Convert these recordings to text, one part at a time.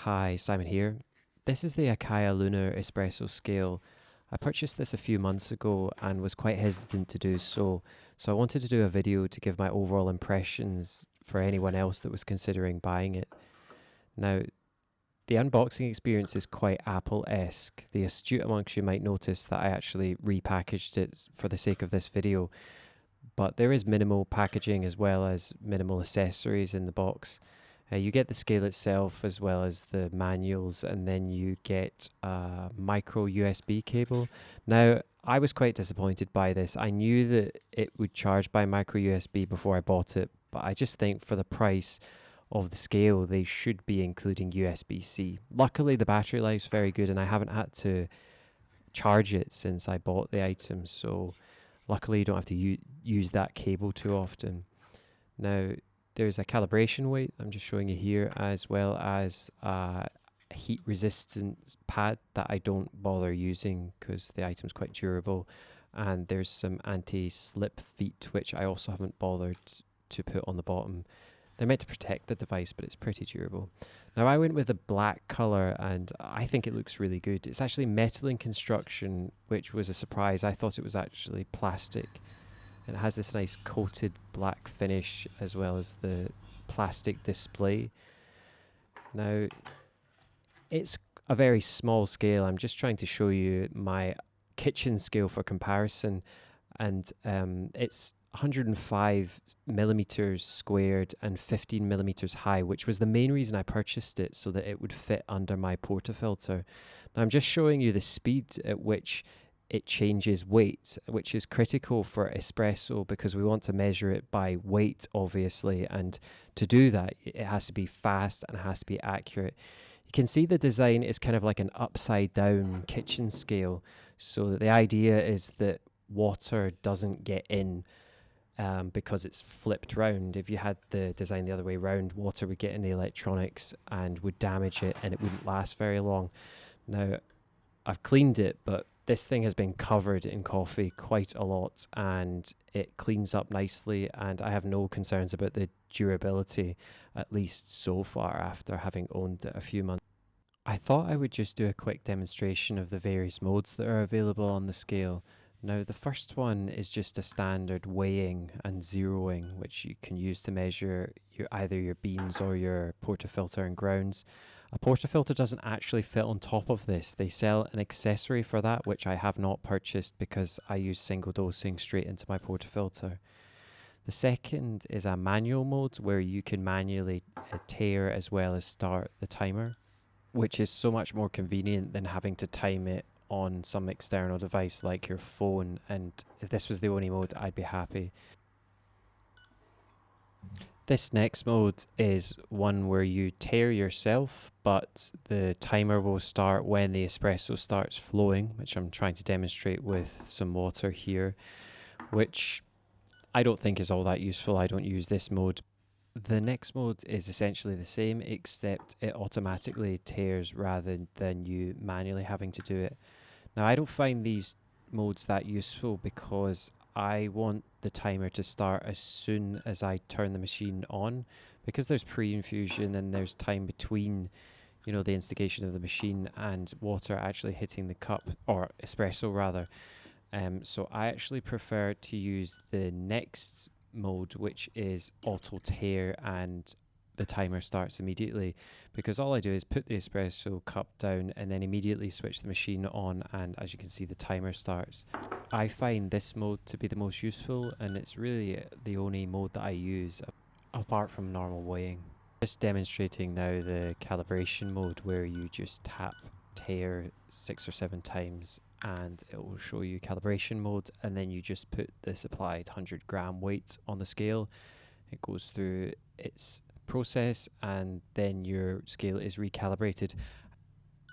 Hi, Simon here. This is the Akaya Lunar Espresso Scale. I purchased this a few months ago and was quite hesitant to do so, so I wanted to do a video to give my overall impressions for anyone else that was considering buying it. Now, the unboxing experience is quite Apple-esque. The astute amongst you might notice that I actually repackaged it for the sake of this video, but there is minimal packaging as well as minimal accessories in the box. You get the scale itself as well as the manuals, and then you get a micro USB cable. Now, I was quite disappointed by this. I knew that it would charge by micro USB before I bought it, but I just think for the price of the scale, they should be including USB-C. Luckily, the battery life's very good, and I haven't had to charge it since I bought the item, so luckily you don't have to use that cable too often. Now, there's a calibration weight I'm just showing you here, as well as a heat resistant pad that I don't bother using because the item's quite durable. And there's some anti-slip feet, which I also haven't bothered to put on the bottom. They're meant to protect the device, but it's pretty durable. Now, I went with a black color and I think it looks really good. It's actually metal in construction, which was a surprise. I thought it was actually plastic. It has this nice coated black finish as well as the plastic display. Now, it's a very small scale. I'm just trying to show you my kitchen scale for comparison, and it's 105 millimeters squared and 15 millimeters high, which was the main reason I purchased it, so that it would fit under my portafilter. Now, I'm just showing you the speed at which it changes weight, which is critical for espresso because we want to measure it by weight, obviously, and to do that it has to be fast and it has to be accurate. You can see the design is kind of like an upside down kitchen scale, so that the idea is that water doesn't get in because it's flipped round. If you had the design the other way round, water would get in the electronics and would damage it and it wouldn't last very long. Now, I've cleaned it, but this thing has been covered in coffee quite a lot and it cleans up nicely, and I have no concerns about the durability, at least so far after having owned it a few months. I thought I would just do a quick demonstration of the various modes that are available on the scale. Now, the first one is just a standard weighing and zeroing, which you can use to measure either your beans or your portafilter and grounds. A portafilter doesn't actually fit on top of this. They sell an accessory for that, which I have not purchased because I use single dosing straight into my portafilter. The second is a manual mode where you can manually tare as well as start the timer, which is so much more convenient than having to time it on some external device like your phone, and if this was the only mode, I'd be happy. This next mode is one where you tare yourself, but the timer will start when the espresso starts flowing, which I'm trying to demonstrate with some water here, which I don't think is all that useful. I don't use this mode. The next mode is essentially the same, except it automatically tears rather than you manually having to do it. Now, I don't find these modes that useful because I want the timer to start as soon as I turn the machine on, because there's pre-infusion and there's time between, the instigation of the machine and water actually hitting the cup, or espresso rather. So I actually prefer to use the next mode, which is auto tare, and the timer starts immediately, because all I do is put the espresso cup down and then immediately switch the machine on, and as you can see, the timer starts. I find this mode to be the most useful, and it's really the only mode that I use apart from normal weighing. Just demonstrating now the calibration mode, where you just tap tare 6 or 7 times and it will show you calibration mode, and then you just put the supplied 100-gram weight on the scale. It goes through its process and then your scale is recalibrated.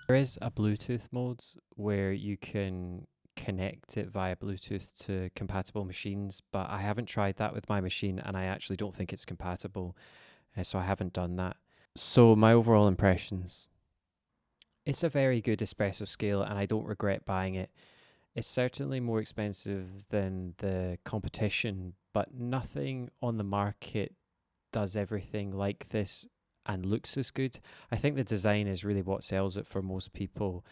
There is a Bluetooth mode where you can connect it via Bluetooth to compatible machines, but I haven't tried that with my machine and I actually don't think it's compatible, so I haven't done that. So my overall impressions: it's a very good espresso scale and I don't regret buying it. It's certainly more expensive than the competition, but nothing on the market does everything like this and looks as good. I think the design is really what sells it for most people.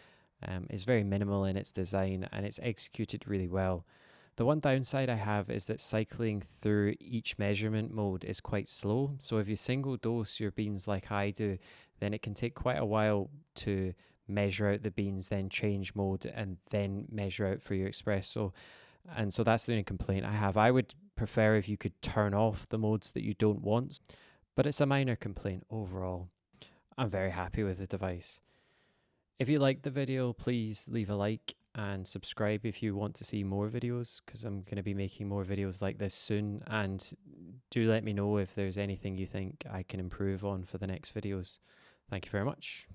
It's very minimal in its design and it's executed really well. The one downside I have is that cycling through each measurement mode is quite slow. So if you single dose your beans like I do, then it can take quite a while to measure out the beans, then change mode, and then measure out for your espresso. And so that's the only complaint I have. I would prefer if you could turn off the modes that you don't want, but it's a minor complaint overall. I'm very happy with the device. If you liked the video, please leave a like and subscribe if you want to see more videos, because I'm going to be making more videos like this soon. And do let me know if there's anything you think I can improve on for the next videos. Thank you very much.